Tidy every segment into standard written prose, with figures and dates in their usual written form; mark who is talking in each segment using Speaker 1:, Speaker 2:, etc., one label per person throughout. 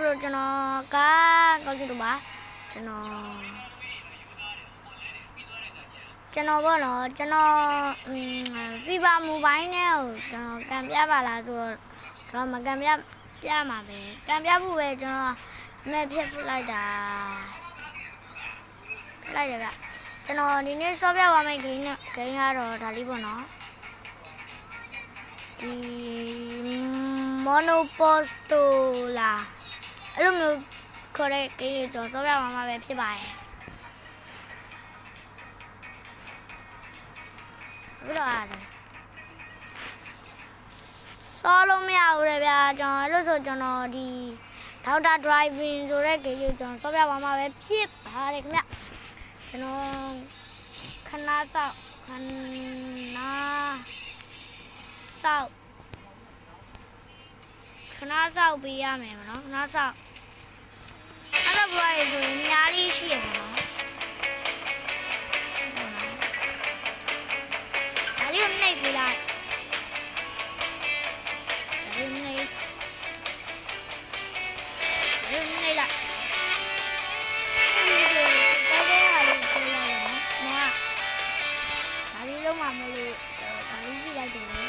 Speaker 1: bro ကျွန်တော်ကကောက်ချစ်တို့ပါကျွန်တော်ဘောနော်ကျွန်တော် FIFA Mobile နဲ့ကျွန်တော်ကံပြပါလားဆိုတော့ကျွန်တော်မကံပြမှာပဲကံပြဖို့ပဲကျွန်တော်အမေဖြစ်လိုက်တာလိုက်တယ်ဗျကျွန်တော်ဒီနေ့စောပြသွားမယ့်ဂိမ်းကတော့ဒါလေးပေါ့နော်ဒီ Monoposto လာအဲ့လိုမျိုးခေါ်တဲ့ဂိမ်းကိုကျွန်တော်စောပြသွားမှာပဲဖြစ်ပါတယ်ဘယ်လိုလဲစောလို့မရဘူးလေဗျာကျွန်တော်အဲ့လိုဆိုကျွန်တော်ဒီ Dota Driving ဆိုတဲ့ဂိမ်းကိုကျွန်တော်စောပြသွားမှာပဲဖြစ်ပါတယ်ခင်ဗျကျွန်တော်ခဏစောက်ပေးရမယ်မနော်ခဏစောက်အဲ့လိုပြောရရင်ဆိုရင်အများကြီးရှိရမှာနော်ဒါလေးကိုနှိပ်ပေးလိုက်ဒါလေးနှိပ်လိုက်လုံးမမလို့ဒါလေးကြည့်လိုက်တယ်လေ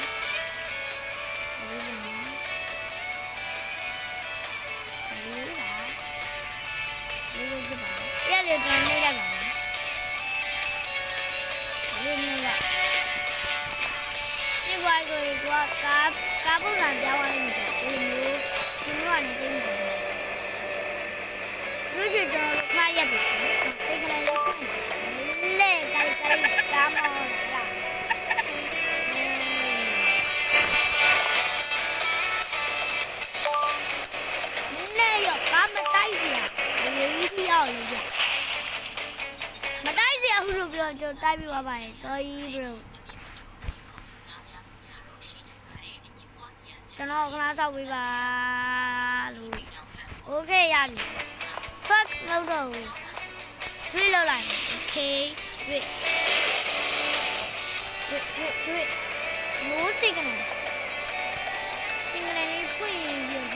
Speaker 1: ရလေပြန်နေရတာလေနေရဒီဘွားကိုကာပုံစံပြောင်းရမယ်ဒီမျိုးကနေသိနေတယ်လူရှိတော့ခါရက်ပြီစိတ်ကလေးလေးဖွင့်လေကာမောမတိုက်စရာဘူးလို့ပြောကျွန်တော်တိုက်ပြီးသွားပါတယ် sorry bro ကျွန်တော်ခဏစောက်ပေးပါလို့ okay ရပြီ fuck လောက်တော့ထွေးလောက်လိုက် okay ထွေးမိုးစိတ်ကနေလေးဖွင့်ပြီးလို့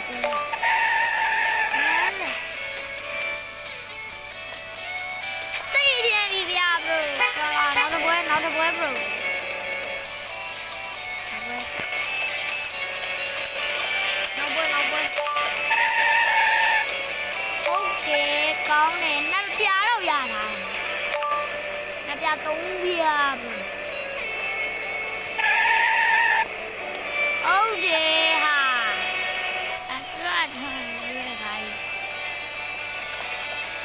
Speaker 1: ဆိုတော့နောက်တစ်ပွဲ bro နောက်ပွဲ okay ကောင်းတယ်နှစ်ပြားတော့ရတာနှစ်ပြား3ပြား bro ဟုတ်တယ်ဟာအဲ့ဒါထားရတဲ့ခိုင်း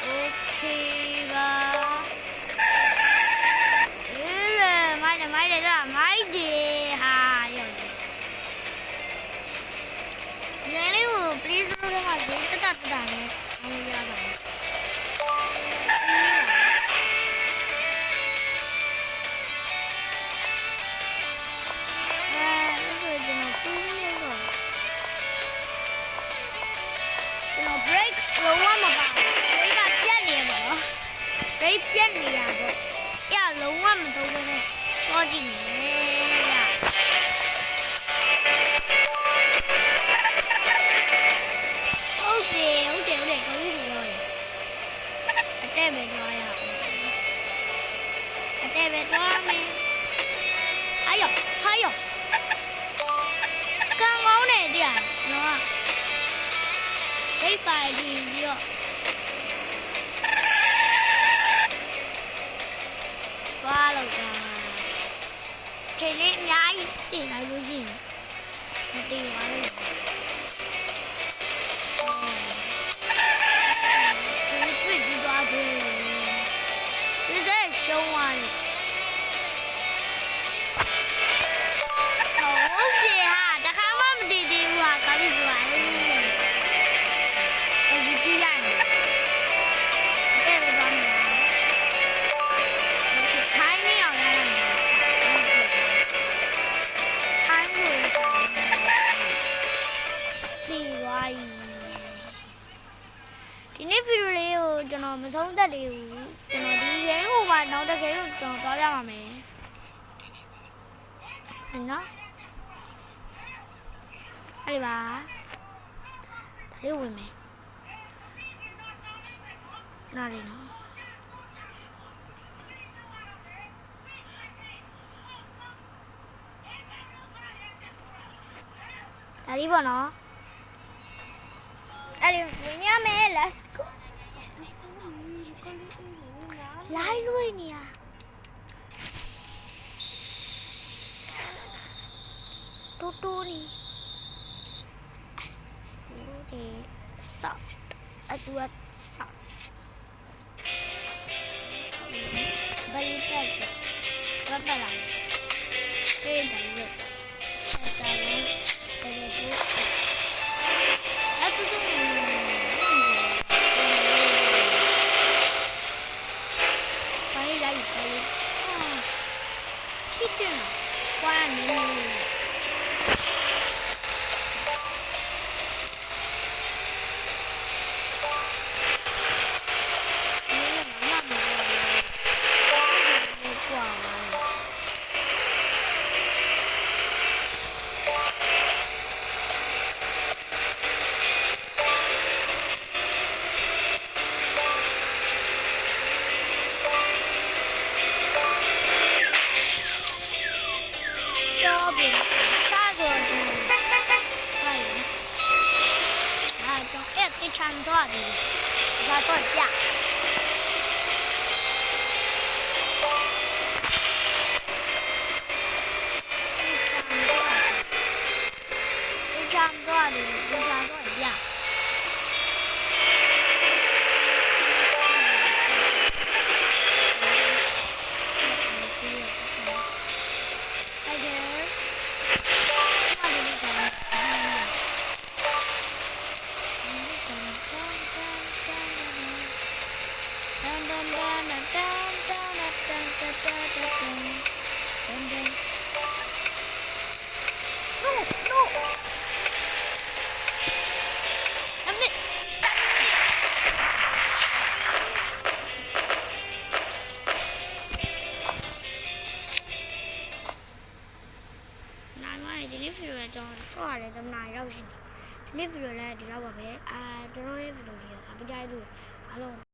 Speaker 1: okay ပါမိုက်တယ်ဟာရောငယ်လေးကို please လို့တော့ဒီတတနဲ့ဟိုရတာကျွန်တော် break လုံးဝမပါ break ကပြတ်နေပါတော့ break ပြတ်နေရတော့ရလုံးဝမသုံးဘဲနဲ့စောကြည့်နေဗျာဟုတ်တယ်ကောင်းပြီလို့အတက်ပဲသွားရအောင်အတက်ပဲသွားမယ်ဟာယောကံကောင်းတယ်တရားနော်ဒိတ်ပိုင်ပြီးတော့သွားလို့ချိန်လေးအများကြီးတင်လိုက်လို့ရှိရင်မတင်ပါဘူးဒီတွေ့ပြီးသွားတယ်ဒီကရှုံးသွားတယ်ဟုတ်တယ်ဟာတခါမှမတည်သေးဘူးဟာကားပြီးသွားတယ်အဲဒီကြည့်ရမယ်တဲ့ပဲသွားမယ်ထိုင်းနေအောင်ရတယ်ဒီနေ့ဗီဒီယိုလေးကိုကျွန်တော်မဆုံးသက်သေးဘူးကျွန်တော်ဒီဂိမ်းကိုပါနောက်တစ်ဂိမ်းကိုကျွန်တော်သွားပြပါမယ်နော်အဲ့ဒီပါ လေးဝင်မယ်နားလေးနော်ဒါလေးပေါ့နော်အဲ့ဒီဝင်ရမယ် let's go လိုက်လို့နေရတိုးနေဒီဆော့အကျူဆော့ဘယ်လိုတက်ကြဘာပါလာပြေးတယ်လို့ဆက်တာလည်းတယ်လို့အဲ့ဒါဆိုဘာလဲလိုက်ဖြစ်တယ်ကွာနေ唱多少的，要多少价？唱多少的，唱多少价？ဒီနေ့ဗီဒီယိုလေးကျွန်တော်ဆော့ရတယ်သမနာရောက်ရှိတယ်ဒီနေ့ဗီဒီယိုလေးဒီလောက်ပါပဲကျွန်တော်ရဲ့ဗီဒီယိုလေးအပကြိုက်လို့အားလုံး